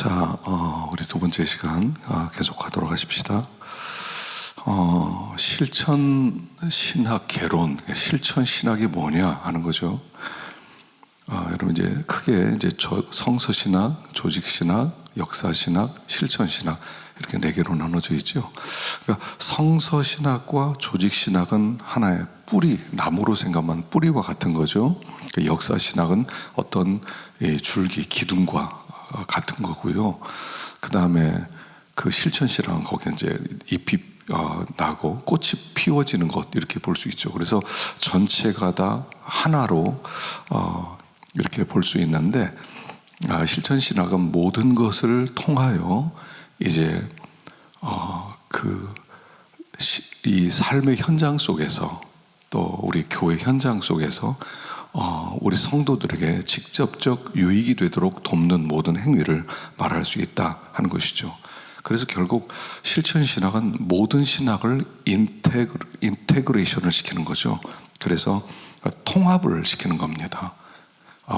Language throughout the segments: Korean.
자, 우리 두 번째 시간 계속하도록 하십시다. 실천 신학 개론, 실천 신학이 뭐냐 하는 거죠. 여러분 이제 크게 이제 성서 신학, 조직 신학, 역사 신학, 실천 신학 이렇게 네 개로 나눠져 있죠. 그러니까 성서 신학과 조직 신학은 하나의 뿌리, 나무로 생각하면 뿌리와 같은 거죠. 역사 신학은 어떤 줄기, 기둥과 같은 거고요. 그 다음에 그 실천 신학은 거기 이제 잎이 나고 꽃이 피워지는 것 이렇게 볼 수 있죠. 그래서 전체가 다 하나로 이렇게 볼 수 있는데 실천 신학은 모든 것을 통하여 이제 이 삶의 현장 속에서 또 우리 교회 현장 속에서 우리 성도들에게 직접적 유익이 되도록 돕는 모든 행위를 말할 수 있다 하는 것이죠. 그래서 결국 실천 신학은 모든 신학을 인테그레이션을 시키는 거죠. 그래서 통합을 시키는 겁니다.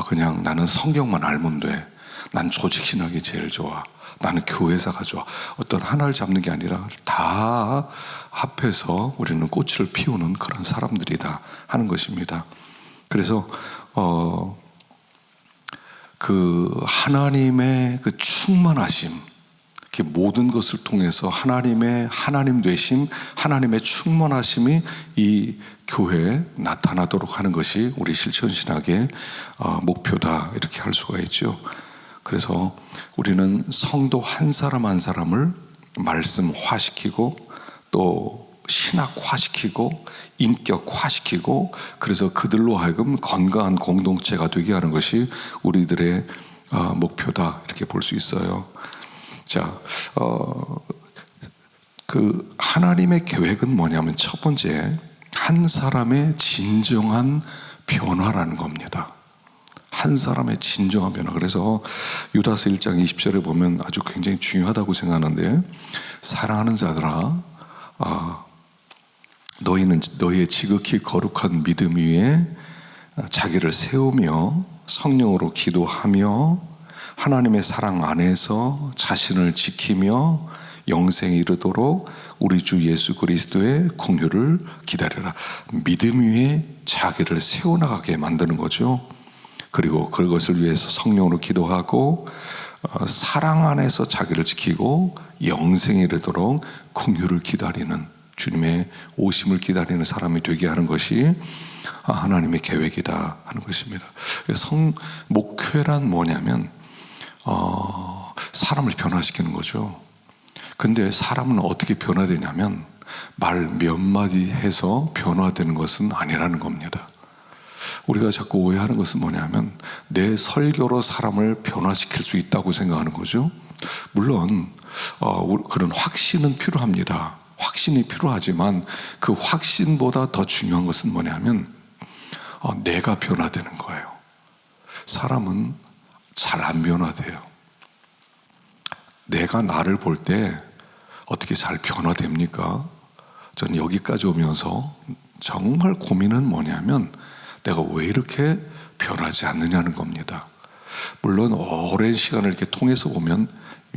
그냥 나는 성경만 알면 돼. 난 조직 신학이 제일 좋아. 나는 교회사가 좋아. 어떤 하나를 잡는 게 아니라 다 합해서 우리는 꽃을 피우는 그런 사람들이다 하는 것입니다. 그래서 그 하나님의 그 충만하심, 모든 것을 통해서 하나님의 하나님 되심, 하나님의 충만하심이 이 교회에 나타나도록 하는 것이 우리 실천신학의 목표다 이렇게 할 수가 있죠. 그래서 우리는 성도 한 사람 한 사람을 말씀화시키고 또 신학화시키고 인격화시키고 그래서 그들로 하여금 건강한 공동체가 되게 하는 것이 우리들의 목표다 이렇게 볼 수 있어요. 자, 그 하나님의 계획은 뭐냐면 첫 번째 한 사람의 진정한 변화라는 겁니다. 한 사람의 진정한 변화. 그래서 유다서 1장 20절에 보면 아주 굉장히 중요하다고 생각하는데 사랑하는 자들아 너희는 너희의 지극히 거룩한 믿음 위에 자기를 세우며 성령으로 기도하며 하나님의 사랑 안에서 자신을 지키며 영생에 이르도록 우리 주 예수 그리스도의 긍휼을 기다려라. 믿음 위에 자기를 세워나가게 만드는 거죠. 그리고 그것을 위해서 성령으로 기도하고 사랑 안에서 자기를 지키고 영생에 이르도록 긍휼을 기다리는 주님의 오심을 기다리는 사람이 되게 하는 것이 하나님의 계획이다 하는 것입니다. 목회란 뭐냐면 사람을 변화시키는 거죠. 근데 사람은 어떻게 변화되냐면 말 몇 마디 해서 변화되는 것은 아니라는 겁니다. 우리가 자꾸 오해하는 것은 뭐냐면 내 설교로 사람을 변화시킬 수 있다고 생각하는 거죠. 물론 그런 확신은 필요합니다. 확신이 필요하지만 그 확신보다 더 중요한 것은 뭐냐면 내가 변화되는 거예요. 사람은 잘 안 변화돼요. 내가 나를 볼 때 어떻게 잘 변화됩니까? 저는 여기까지 오면서 정말 고민은 뭐냐면 내가 왜 이렇게 변하지 않느냐는 겁니다. 물론 오랜 시간을 이렇게 통해서 보면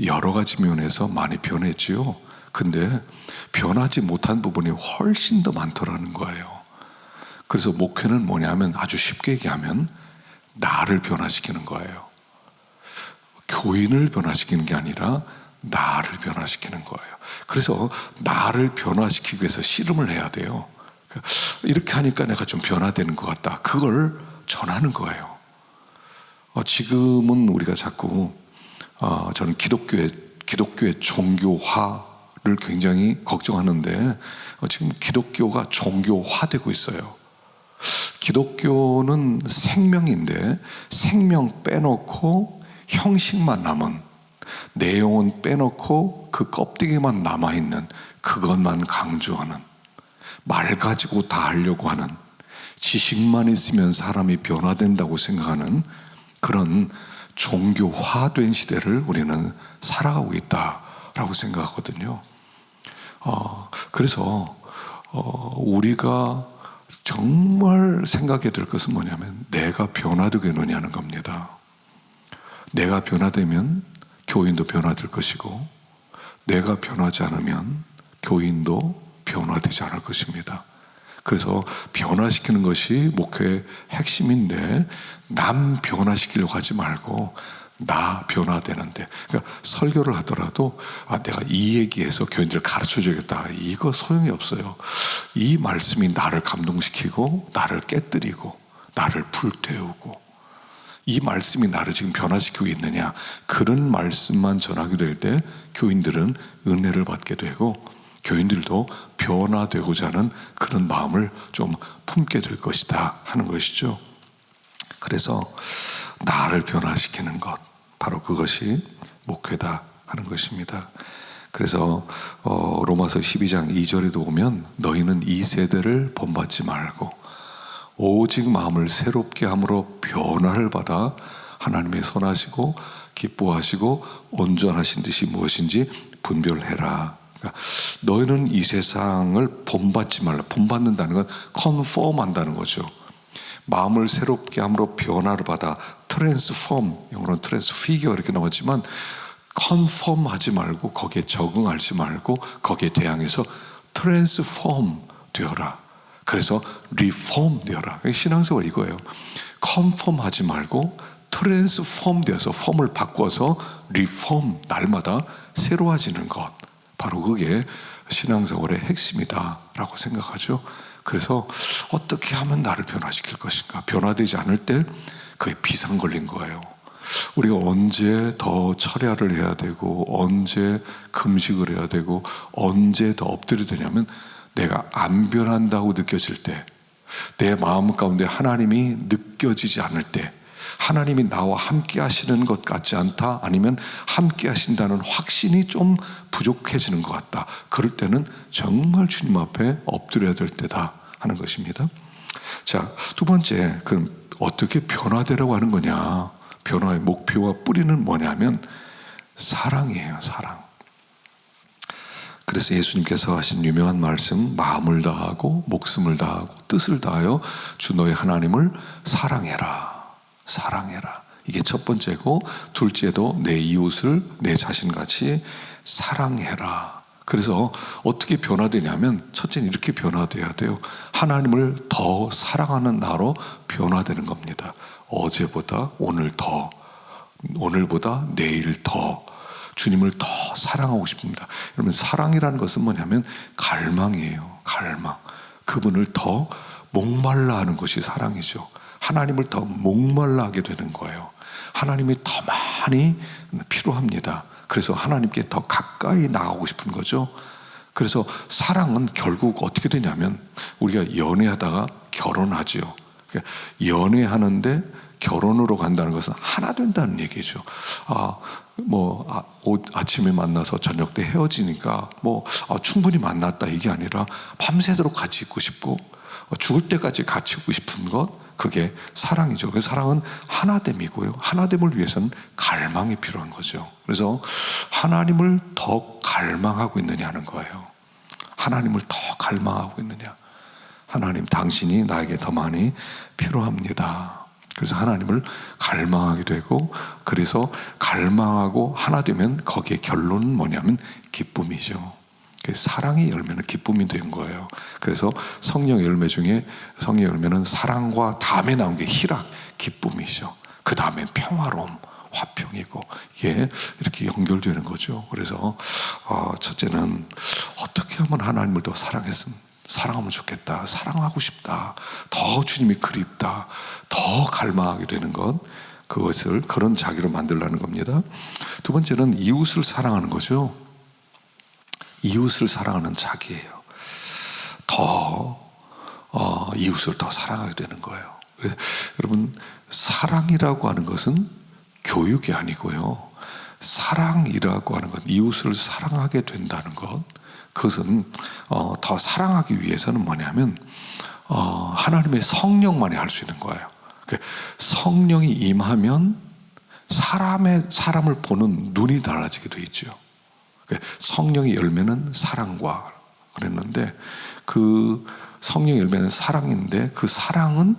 여러 가지 면에서 많이 변했지요. 근데 변하지 못한 부분이 훨씬 더 많더라는 거예요. 그래서 목회는 뭐냐면 아주 쉽게 얘기하면 나를 변화시키는 거예요. 교인을 변화시키는 게 아니라 나를 변화시키는 거예요. 그래서 나를 변화시키기 위해서 씨름을 해야 돼요. 이렇게 하니까 내가 좀 변화되는 것 같다. 그걸 전하는 거예요. 지금은 우리가 자꾸 저는 기독교의 종교화를 굉장히 걱정하는데 지금 기독교가 종교화되고 있어요. 기독교는 생명인데 생명 빼놓고 형식만 남은, 내용은 빼놓고 그 껍데기만 남아있는, 그것만 강조하는, 말 가지고 다 하려고 하는, 지식만 있으면 사람이 변화된다고 생각하는 그런 종교화된 시대를 우리는 살아가고 있다라고 생각하거든요. 그래서 우리가 정말 생각해야 될 것은 뭐냐면 내가 변화되겠느냐는 겁니다. 내가 변화되면 교인도 변화될 것이고, 내가 변하지 않으면 교인도 변화되지 않을 것입니다. 그래서 변화시키는 것이 목회의 핵심인데, 남 변화시키려고 하지 말고 나 변화되는데, 그러니까 설교를 하더라도 내가 이 얘기해서 교인들을 가르쳐줘야겠다, 이거 소용이 없어요. 이 말씀이 나를 감동시키고 나를 깨뜨리고 나를 불태우고, 이 말씀이 나를 지금 변화시키고 있느냐, 그런 말씀만 전하게 될 때 교인들은 은혜를 받게 되고, 교인들도 변화되고자 하는 그런 마음을 좀 품게 될 것이다 하는 것이죠. 그래서 나를 변화시키는 것, 바로 그것이 목회다 하는 것입니다. 그래서 로마서 12장 2절에도 보면, 너희는 이 세대를 본받지 말고 오직 마음을 새롭게 함으로 변화를 받아 하나님의 선하시고 기뻐하시고 온전하신 뜻이 무엇인지 분별해라. 그러니까 너희는 이 세상을 본받지 말라. 본받는다는 건 컨폼 한다는 거죠. 마음을 새롭게 함으로 변화를 받아, 트랜스폼, 영어로는 트랜스피겨 이렇게 나왔지만, 컨폼 하지 말고 거기에 적응하지 말고 거기에 대항해서 트랜스폼 되어라. 그래서 리폼 되어라. 신앙생활 이거예요. 컨폼 하지 말고 트랜스폼 되어서, 폼을 바꿔서 리폼, 날마다 새로워지는 것, 바로 그게 신앙생활의 핵심이다 라고 생각하죠. 그래서 어떻게 하면 나를 변화시킬 것인가, 변화되지 않을 때 그게 비상 걸린 거예요. 우리가 언제 더 철야를 해야 되고, 언제 금식을 해야 되고, 언제 더 엎드려야 되냐면, 내가 안 변한다고 느껴질 때, 내 마음 가운데 하나님이 느껴지지 않을 때, 하나님이 나와 함께 하시는 것 같지 않다, 아니면 함께 하신다는 확신이 좀 부족해지는 것 같다, 그럴 때는 정말 주님 앞에 엎드려야 될 때다 하는 것입니다. 자, 두 번째, 그럼 어떻게 변화되라고 하는 거냐, 변화의 목표와 뿌리는 뭐냐면 사랑이에요. 사랑. 그래서 예수님께서 하신 유명한 말씀, 마음을 다하고 목숨을 다하고 뜻을 다하여 주 너의 하나님을 사랑해라. 사랑해라. 이게 첫 번째고, 둘째도 내 이웃을 내 자신같이 사랑해라. 그래서 어떻게 변화되냐면, 첫째는 이렇게 변화돼야 돼요. 하나님을 더 사랑하는 나로 변화되는 겁니다. 어제보다 오늘 더, 오늘보다 내일 더 주님을 더 사랑하고 싶습니다. 여러분, 사랑이라는 것은 뭐냐면 갈망이에요. 갈망. 그분을 더 목말라 하는 것이 사랑이죠. 하나님을 더 목말라 하게 되는 거예요. 하나님이 더 많이 필요합니다. 그래서 하나님께 더 가까이 나가고 싶은 거죠. 그래서 사랑은 결국 어떻게 되냐면, 우리가 연애하다가 결혼하죠. 연애하는데 결혼으로 간다는 것은 하나 된다는 얘기죠. 아침에 만나서 저녁 때 헤어지니까 충분히 만났다, 이게 아니라 밤새도록 같이 있고 싶고 죽을 때까지 같이 있고 싶은 것, 그게 사랑이죠. 그래서 사랑은 하나됨이고요. 하나됨을 위해서는 갈망이 필요한 거죠. 그래서 하나님을 더 갈망하고 있느냐는 거예요. 하나님을 더 갈망하고 있느냐. 하나님, 당신이 나에게 더 많이 필요합니다. 그래서 하나님을 갈망하게 되고, 그래서 갈망하고 하나 되면 거기에 결론은 뭐냐면 기쁨이죠. 사랑의 열매는 기쁨이 된 거예요. 그래서 성령 열매 중에, 성령 열매는 사랑과 다음에 나온 게 희락, 기쁨이죠. 그 다음에 평화로움, 화평이고, 이게 이렇게 연결되는 거죠. 그래서 첫째는 어떻게 하면 하나님을 더 사랑하면 좋겠다, 사랑하고 싶다, 더 주님이 그립다, 더 갈망하게 되는 것, 그것을 그런 자기로 만들라는 겁니다. 두 번째는 이웃을 사랑하는 거죠. 이웃을 사랑하는 자기예요. 더 이웃을 더 사랑하게 되는 거예요. 그래서 여러분, 사랑이라고 하는 것은 교육이 아니고요, 사랑이라고 하는 것, 이웃을 사랑하게 된다는 것, 그것은 더 사랑하기 위해서는 뭐냐면 하나님의 성령만이 할 수 있는 거예요. 성령이 임하면 사람을 보는 눈이 달라지게 돼 있죠. 성령의 열매는 사랑과 그랬는데, 그 성령의 열매는 사랑인데, 그 사랑은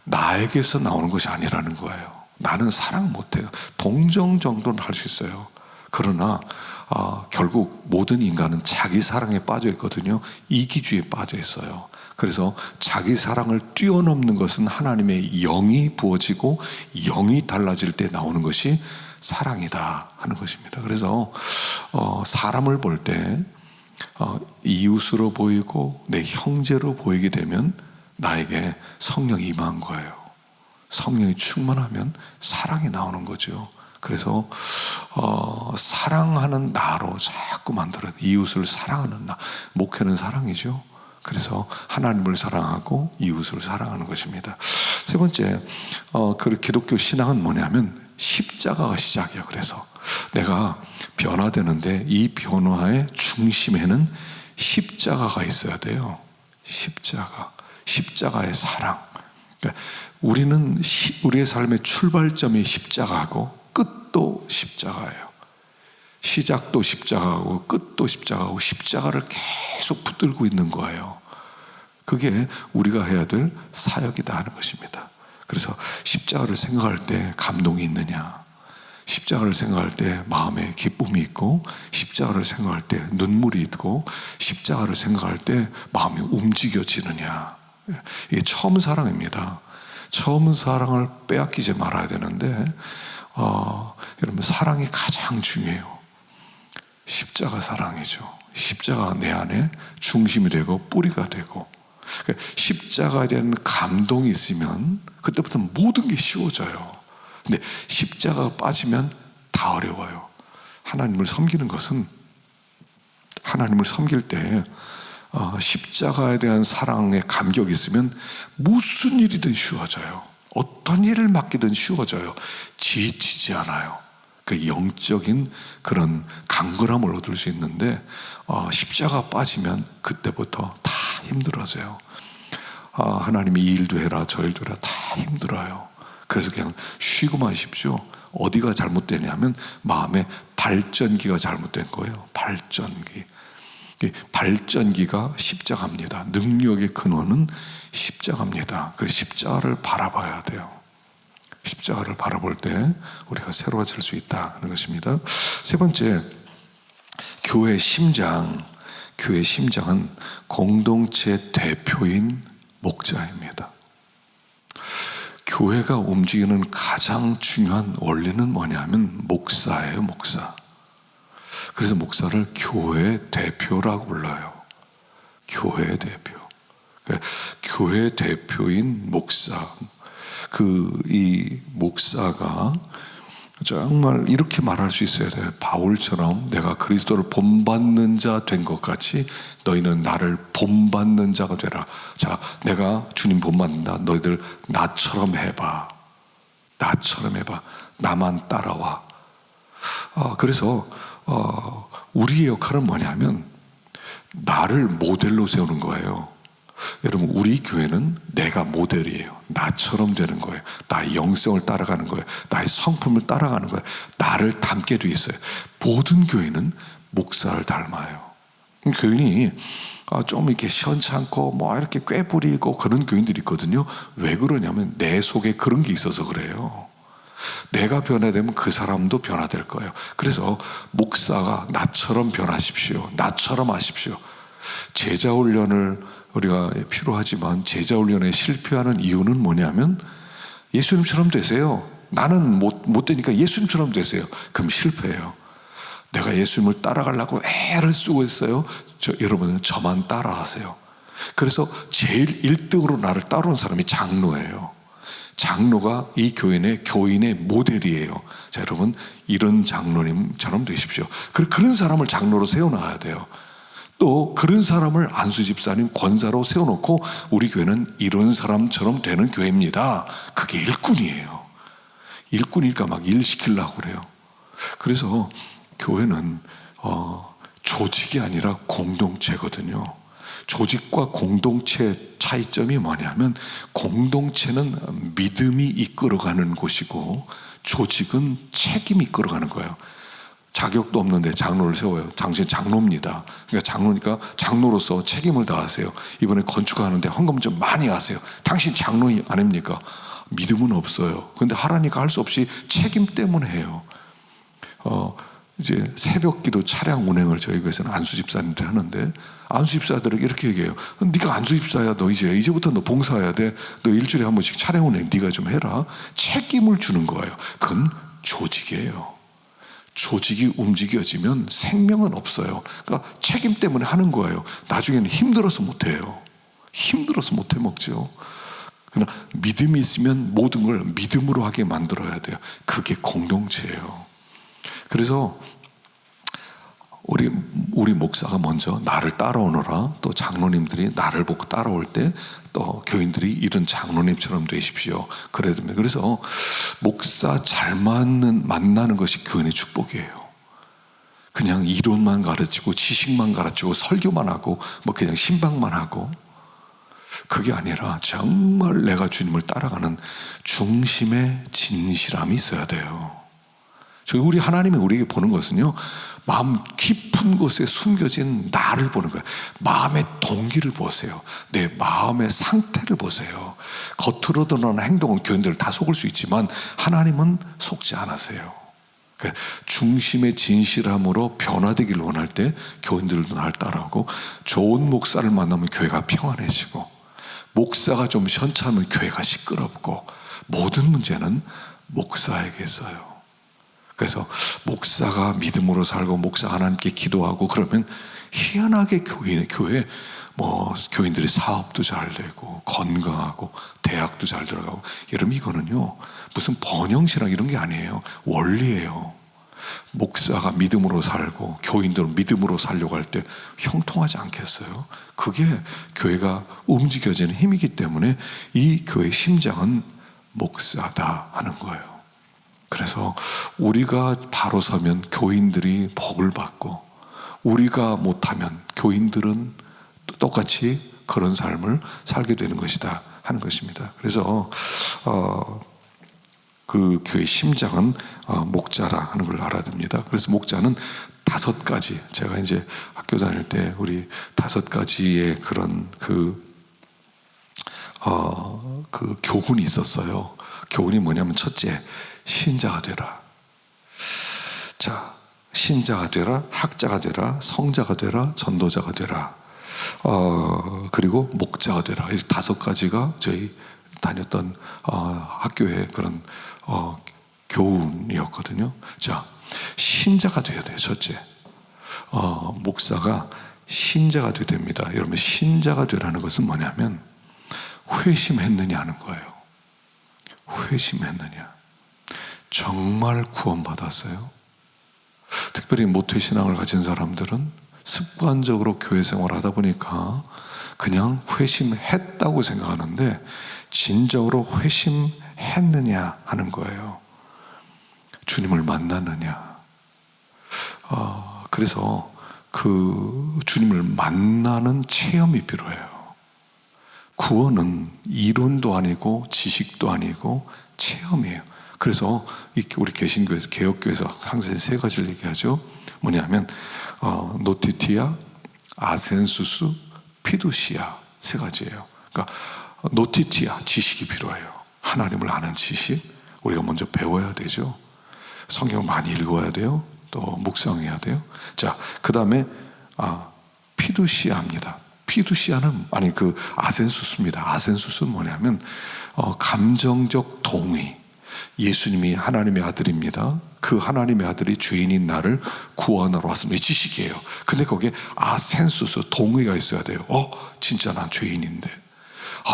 나에게서 나오는 것이 아니라는 거예요. 나는 사랑 못해요. 동정 정도는 할 수 있어요. 그러나 결국 모든 인간은 자기 사랑에 빠져 있거든요. 이기주의에 빠져 있어요. 그래서 자기 사랑을 뛰어넘는 것은 하나님의 영이 부어지고 영이 달라질 때 나오는 것이 사랑이다 하는 것입니다. 그래서 사람을 볼 때 이웃으로 보이고 내 형제로 보이게 되면 나에게 성령이 임한 거예요. 성령이 충만하면 사랑이 나오는 거죠. 그래서 사랑하는 나로 자꾸 만들어요. 이웃을 사랑하는 나. 목회는 사랑이죠. 그래서 하나님을 사랑하고 이웃을 사랑하는 것입니다. 세 번째, 그 기독교 신앙은 뭐냐면 십자가가 시작이에요. 그래서 내가 변화되는데 이 변화의 중심에는 십자가가 있어야 돼요. 십자가의 사랑. 그러니까 우리는 우리의 삶의 출발점이 십자가고 끝도 십자가예요. 시작도 십자가고 끝도 십자가고 십자가를 계속 붙들고 있는 거예요. 그게 우리가 해야 될 사역이다 하는 것입니다. 그래서 십자가를 생각할 때 감동이 있느냐, 십자가를 생각할 때 마음에 기쁨이 있고, 십자가를 생각할 때 눈물이 있고, 십자가를 생각할 때 마음이 움직여지느냐. 이게 처음 사랑입니다. 처음 사랑을 빼앗기지 말아야 되는데 여러분, 사랑이 가장 중요해요. 십자가 사랑이죠. 십자가가 내 안에 중심이 되고 뿌리가 되고, 그러니까 십자가에 대한 감동이 있으면 그때부터 모든 게 쉬워져요. 근데 십자가가 빠지면 다 어려워요. 하나님을 섬기는 것은, 하나님을 섬길 때 십자가에 대한 사랑에 감격이 있으면 무슨 일이든 쉬워져요. 어떤 일을 맡기든 쉬워져요. 지치지 않아요. 그 영적인 그런 강건함을 얻을 수 있는데 십자가 빠지면 그때부터 다 힘들어져요. 하나님이 이 일도 해라 저 일도 해라 다 힘들어요. 그래서 그냥 쉬고만 십시오. 어디가 잘못되냐면 마음의 발전기가 잘못된 거예요. 발전기가 십자가입니다. 능력의 근원은 십자가입니다. 그래서 십자가를 바라봐야 돼요. 십자가를 바라볼 때 우리가 새로워질 수 있다는 것입니다. 세 번째, 교회의 심장. 교회의 심장은 공동체 대표인 목자입니다. 교회가 움직이는 가장 중요한 원리는 뭐냐면 목사예요. 목사. 그래서 목사를 교회 대표라고 불러요. 교회 대표. 그러니까 교회 대표인 목사. 이 목사가 정말 이렇게 말할 수 있어야 돼요. 바울처럼 내가 그리스도를 본받는 자 된 것 같이 너희는 나를 본받는 자가 되라. 자, 내가 주님 본받는다. 너희들 나처럼 해봐. 나처럼 해봐. 나만 따라와. 그래서 우리의 역할은 뭐냐면 나를 모델로 세우는 거예요. 여러분, 우리 교회는 내가 모델이에요. 나처럼 되는 거예요. 나의 영성을 따라가는 거예요. 나의 성품을 따라가는 거예요. 나를 닮게 돼 있어요. 모든 교회는 목사를 닮아요. 교인이 좀 이렇게 시원찮고 뭐 이렇게 꾀부리고 그런 교인들이 있거든요. 왜 그러냐면 내 속에 그런 게 있어서 그래요. 내가 변화되면 그 사람도 변화될 거예요. 그래서 목사가 나처럼 변하십시오. 나처럼 하십시오. 제자 훈련을 우리가 필요하지만 제자 훈련에 실패하는 이유는 뭐냐면 예수님처럼 되세요. 나는 못 되니까 예수님처럼 되세요. 그럼 실패해요. 내가 예수님을 따라가려고 애를 쓰고 있어요. 여러분은 저만 따라하세요. 그래서 제일 1등으로 나를 따라온 사람이 장로예요. 장로가 이 교인의 모델이에요. 자, 여러분, 이런 장로님처럼 되십시오. 그런 사람을 장로로 세워놔야 돼요. 또 그런 사람을 안수 집사님 권사로 세워놓고 우리 교회는 이런 사람처럼 되는 교회입니다. 그게 일꾼이에요. 일꾼이니까 막 일 시키려고 그래요. 그래서 교회는 조직이 아니라 공동체거든요. 조직과 공동체 차이점이 뭐냐면 공동체는 믿음이 이끌어가는 곳이고 조직은 책임이 이끌어가는 거예요. 자격도 없는데 장로를 세워요. 당신 장로입니다. 그러니까 장로니까 장로로서 책임을 다하세요. 이번에 건축하는데 헌금 좀 많이 하세요. 당신 장로 아닙니까? 믿음은 없어요. 근데 하라니까 할 수 없이 책임 때문에 해요. 이제 새벽 기도 차량 운행을 저희 교회에서는 안수 집사님들이 하는데, 안수 집사들에게 이렇게 얘기해요. 네가 안수 집사야. 너 이제부터 너 봉사해야 돼. 너 일주일에 한 번씩 차량 운행 네가 좀 해라. 책임을 주는 거예요. 그건 조직이에요. 조직이 움직여지면 생명은 없어요. 그러니까 책임 때문에 하는 거예요. 나중에는 힘들어서 못해요. 힘들어서 못해 먹죠. 그러나 믿음이 있으면 모든 걸 믿음으로 하게 만들어야 돼요. 그게 공동체예요. 그래서 우리 목사가 먼저 나를 따라오너라. 또 장로님들이 나를 보고 따라올 때 또 교인들이 이런 장로님처럼 되십시오. 그래야 됩니다. 그래서 목사 잘 만나는 것이 교인의 축복이에요. 그냥 이론만 가르치고 지식만 가르치고 설교만 하고 뭐 그냥 신방만 하고, 그게 아니라 정말 내가 주님을 따라가는 중심의 진실함이 있어야 돼요. 우리 하나님이 우리에게 보는 것은요, 마음 깊은 곳에 숨겨진 나를 보는 거예요. 마음의 동기를 보세요. 내 마음의 상태를 보세요. 겉으로 드러나는 행동은 교인들을 다 속을 수 있지만 하나님은 속지 않으세요. 중심의 진실함으로 변화되기를 원할 때 교인들도 나를 따라하고, 좋은 목사를 만나면 교회가 평안해지고, 목사가 좀 현찮으면 교회가 시끄럽고, 모든 문제는 목사에게 있어요. 그래서 목사가 믿음으로 살고 목사가 하나님께 기도하고 그러면 희한하게 교회 교인들이 사업도 잘 되고 건강하고 대학도 잘 들어가고. 여러분, 이거는요 무슨 번영신학 이런 게 아니에요. 원리예요. 목사가 믿음으로 살고 교인들은 믿음으로 살려고 할 때 형통하지 않겠어요? 그게 교회가 움직여지는 힘이기 때문에 이 교회의 심장은 목사다 하는 거예요. 그래서 우리가 바로 서면 교인들이 복을 받고, 우리가 못하면 교인들은 똑같이 그런 삶을 살게 되는 것이다 하는 것입니다. 그래서 그 교회의 심장은 목자라 하는 걸 알아야 됩니다. 그래서 목자는 5가지, 제가 이제 학교 다닐 때 우리 5가지의 그런 그 교훈이 있었어요. 교훈이 뭐냐면, 첫째, 신자가 되라. 자, 신자가 되라, 학자가 되라, 성자가 되라, 전도자가 되라. 그리고 목자가 되라. 이 5가지가 저희 다녔던 학교의 그런 교훈이었거든요. 자, 신자가 되어야 돼요. 첫째, 목사가 신자가 되어야 됩니다. 여러분, 신자가 되라는 것은 뭐냐면 회심했느냐 하는 거예요. 회심했느냐. 정말 구원받았어요? 특별히 모태신앙을 가진 사람들은 습관적으로 교회 생활을 하다 보니까 그냥 회심했다고 생각하는데, 진정으로 회심했느냐 하는 거예요. 주님을 만났느냐. 그래서 그 주님을 만나는 체험이 필요해요. 구원은 이론도 아니고 지식도 아니고 체험이에요. 그래서 우리 개신교에서, 개혁교에서 항상 3가지를 얘기하죠. 뭐냐면 노티티아, 아센수스, 피두시아 3가지예요. 그러니까 노티티아, 지식이 필요해요. 하나님을 아는 지식, 우리가 먼저 배워야 되죠. 성경 많이 읽어야 돼요. 또 묵상해야 돼요. 자, 그 다음에 피두시아입니다. 피두시아는 아센수스입니다. 아센수스는 뭐냐면 감정적 동의. 예수님이 하나님의 아들입니다. 그 하나님의 아들이 죄인인 나를 구원하러 왔습니다. 이 지식이에요. 근데 거기에 아센수스, 동의가 있어야 돼요. 진짜 난 죄인인데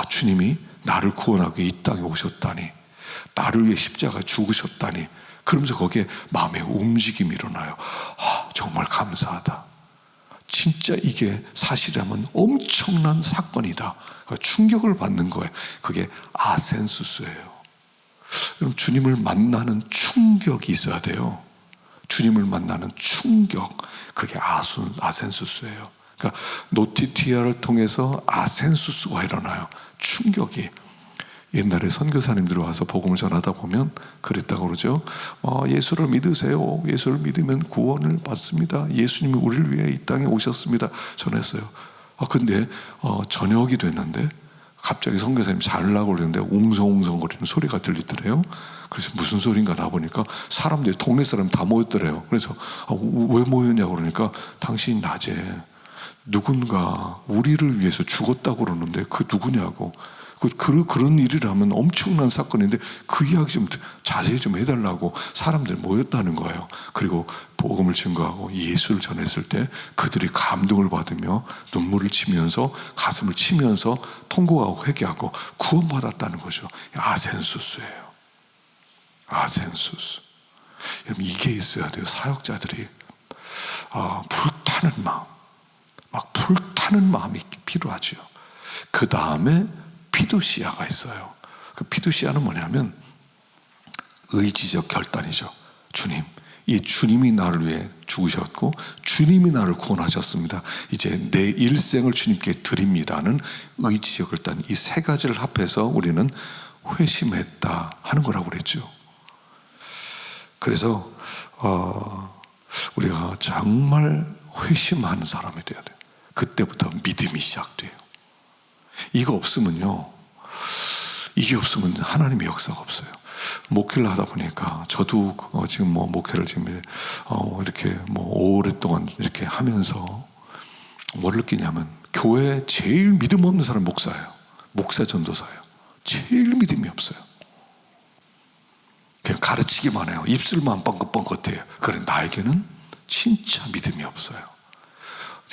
주님이 나를 구원하기 위해 이 땅에 오셨다니, 나를 위해 십자가에 죽으셨다니. 그러면서 거기에 마음의 움직임이 일어나요. 정말 감사하다. 진짜 이게 사실이라면 엄청난 사건이다. 충격을 받는 거예요. 그게 아센수스예요. 그럼 주님을 만나는 충격이 있어야 돼요. 주님을 만나는 충격, 그게 아센수스예요. 그러니까 노티티아를 통해서 아센수스가 일어나요. 충격이. 옛날에 선교사님들이 와서 복음을 전하다 보면 그랬다고 그러죠. 예수를 믿으세요. 예수를 믿으면 구원을 받습니다. 예수님이 우리를 위해 이 땅에 오셨습니다. 전했어요. 근데 저녁이 됐는데 갑자기 선교사님 자려고 그러는데 웅성웅성거리는 소리가 들리더래요. 그래서 무슨 소린가 나보니까 사람들이, 동네 사람 다 모였더래요. 그래서 왜 모였냐고 그러니까 당신이 낮에 누군가 우리를 위해서 죽었다고 그러는데 그 누구냐고. 그런 일이라면 엄청난 사건인데 그 이야기 좀 자세히 좀 해달라고 사람들 모였다는 거예요. 그리고 복음을 증거하고 예수를 전했을 때 그들이 감동을 받으며 눈물을 치면서 가슴을 치면서 통곡하고 회개하고 구원받았다는 거죠. 아센수스예요. 아센수스. 여러분, 이게 있어야 돼요. 사역자들이 불타는 마음, 막 불타는 마음이 필요하죠. 그 다음에 피두시아가 있어요. 그 피두시아는 뭐냐면 의지적 결단이죠. 주님, 이 주님이 나를 위해 죽으셨고 주님이 나를 구원하셨습니다. 이제 내 일생을 주님께 드립니다는 의지적 결단, 이 세 가지를 합해서 우리는 회심했다 하는 거라고 그랬죠. 그래서 우리가 정말 회심하는 사람이 돼야 돼요. 그때부터 믿음이 시작돼요. 이게 없으면 하나님의 역사가 없어요. 목회를 하다 보니까 저도 지금 목회를 지금 이렇게 오랫동안 이렇게 하면서 뭘 느끼냐면 교회에 제일 믿음 없는 사람이 목사예요. 목사 전도사예요. 제일 믿음이 없어요. 그냥 가르치기만 해요. 입술만 뻥긋뻥긋해요. 그래, 나에게는 진짜 믿음이 없어요.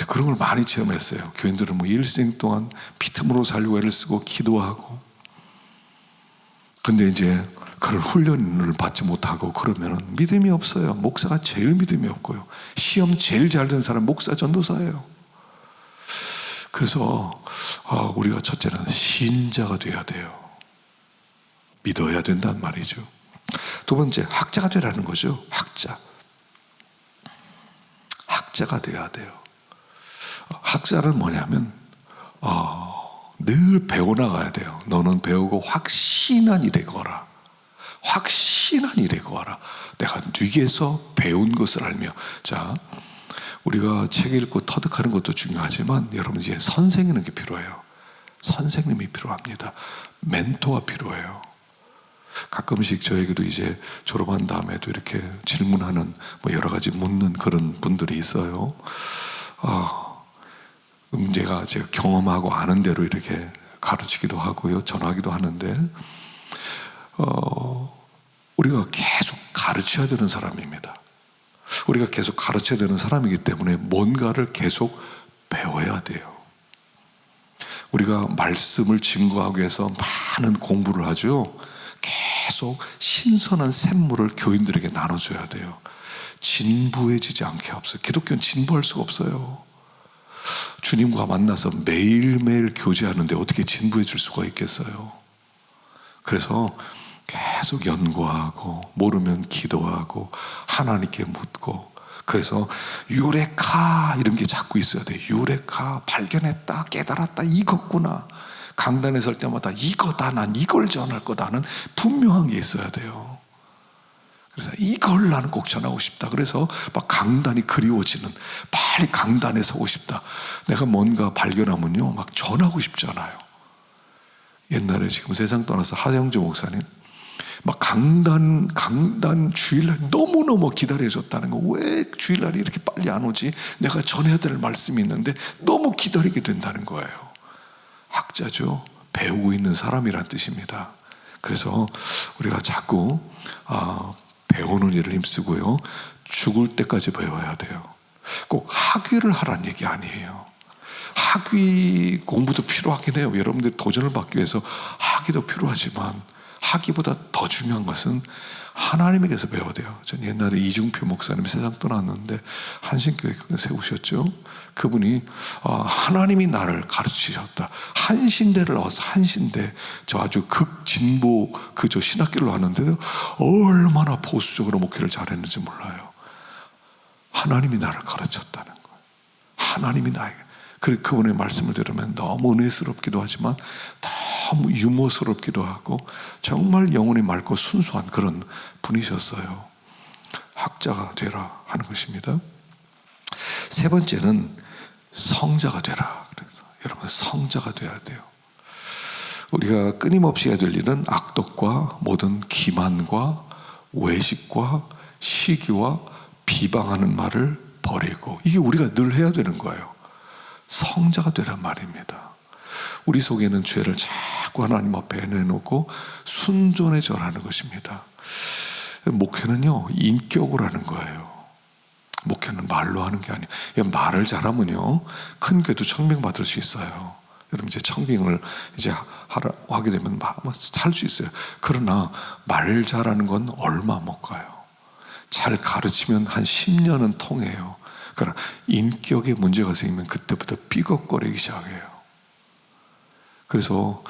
그런 걸 많이 체험했어요. 교인들은 일생 동안 피틈으로 살려고 애를 쓰고 기도하고, 근데 이제 그런 훈련을 받지 못하고 그러면 믿음이 없어요. 목사가 제일 믿음이 없고요. 시험 제일 잘 된 사람 목사 전도사예요. 그래서 우리가 첫째는 신자가 돼야 돼요. 믿어야 된단 말이죠. 두 번째, 학자가 되라는 거죠. 학자가 돼야 돼요. 학자는 뭐냐면 늘 배워나가야 돼요. 너는 배우고 확신한 일에 거라. 확신한 일에 거라. 내가 뉘에서 배운 것을 알며. 자, 우리가 책 읽고 터득하는 것도 중요하지만 여러분, 이제 선생님이 필요해요. 선생님이 필요합니다. 멘토가 필요해요. 가끔씩 저에게도 이제 졸업한 다음에도 이렇게 질문하는, 여러 가지 묻는 그런 분들이 있어요. 제가 경험하고 아는 대로 이렇게 가르치기도 하고요, 전하기도 하는데, 우리가 계속 가르쳐야 되는 사람입니다. 우리가 계속 가르쳐야 되는 사람이기 때문에 뭔가를 계속 배워야 돼요. 우리가 말씀을 증거하기 위해서 많은 공부를 하죠. 계속 신선한 샘물을 교인들에게 나눠줘야 돼요. 진부해지지 않게 없어요. 기독교는 진부할 수가 없어요. 주님과 만나서 매일매일 교제하는데 어떻게 진부해질 수가 있겠어요? 그래서 계속 연구하고, 모르면 기도하고, 하나님께 묻고, 그래서 유레카 이런 게 자꾸 있어야 돼요. 유레카, 발견했다, 깨달았다, 이거구나. 강단에 설 때마다 이거다, 난 이걸 전할 거다는 분명한 게 있어야 돼요. 그래서 이걸 나는 꼭 전하고 싶다. 그래서 막 강단이 그리워지는, 빨리 강단에 서고 싶다. 내가 뭔가 발견하면요, 막 전하고 싶잖아요. 옛날에 지금 세상 떠나서 하영주 목사님, 막 강단 주일날 너무너무 기다려줬다는 거. 왜 주일날이 이렇게 빨리 안 오지? 내가 전해야 될 말씀이 있는데 너무 기다리게 된다는 거예요. 학자죠. 배우고 있는 사람이란 뜻입니다. 그래서 우리가 자꾸 배우는 일을 힘쓰고요, 죽을 때까지 배워야 돼요. 꼭 학위를 하라는 얘기 아니에요. 학위 공부도 필요하긴 해요. 여러분들이 도전을 받기 위해서 학위도 필요하지만 학위보다 더 중요한 것은 하나님에게서 배워야 돼요. 전 옛날에 이중표 목사님이 세상 떠났는데 한신교회 세우셨죠. 그분이 하나님이 나를 가르치셨다. 한신대를 나와서, 한신대, 저 아주 극진보 저 신학교를 왔는데도 얼마나 보수적으로 목회를 잘했는지 몰라요. 하나님이 나를 가르쳤다는 거예요. 하나님이 나에게. 그분의 말씀을 들으면 너무 은혜스럽기도 하지만 너무 유머스럽기도 하고 정말 영혼이 맑고 순수한 그런 분이셨어요. 학자가 되라 하는 것입니다. 세 번째는 성자가 되라. 그래서 여러분, 성자가 되어야 돼요. 우리가 끊임없이 해야 될 일은 악독과 모든 기만과 외식과 시기와 비방하는 말을 버리고, 이게 우리가 늘 해야 되는 거예요. 성자가 되란 말입니다. 우리 속에는 죄를 자꾸 하나님 앞에 내놓고 순종에 절하는 것입니다. 목회는요, 인격으로 하는 거예요. 목회는 말로 하는 게 아니에요. 말을 잘하면요, 큰 교회도 청빙 받을 수 있어요. 여러분 이제 청빙을 이제 하게 되면 할 수 있어요. 그러나 말 잘하는 건 얼마 못 가요. 잘 가르치면 한 10년은 통해요. 그러나 인격에 문제가 생기면 그때부터 삐걱거리기 시작해요. 그래서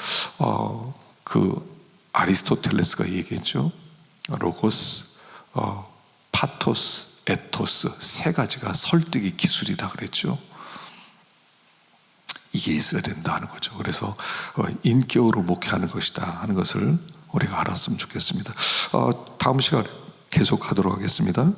아리스토텔레스가 얘기했죠. 로고스, 파토스, 에토스, 세 가지가 설득의 기술이다 그랬죠. 이게 있어야 된다는 거죠. 그래서 인격으로 목회하는 것이다 하는 것을 우리가 알았으면 좋겠습니다. 다음 시간에 계속하도록 하겠습니다.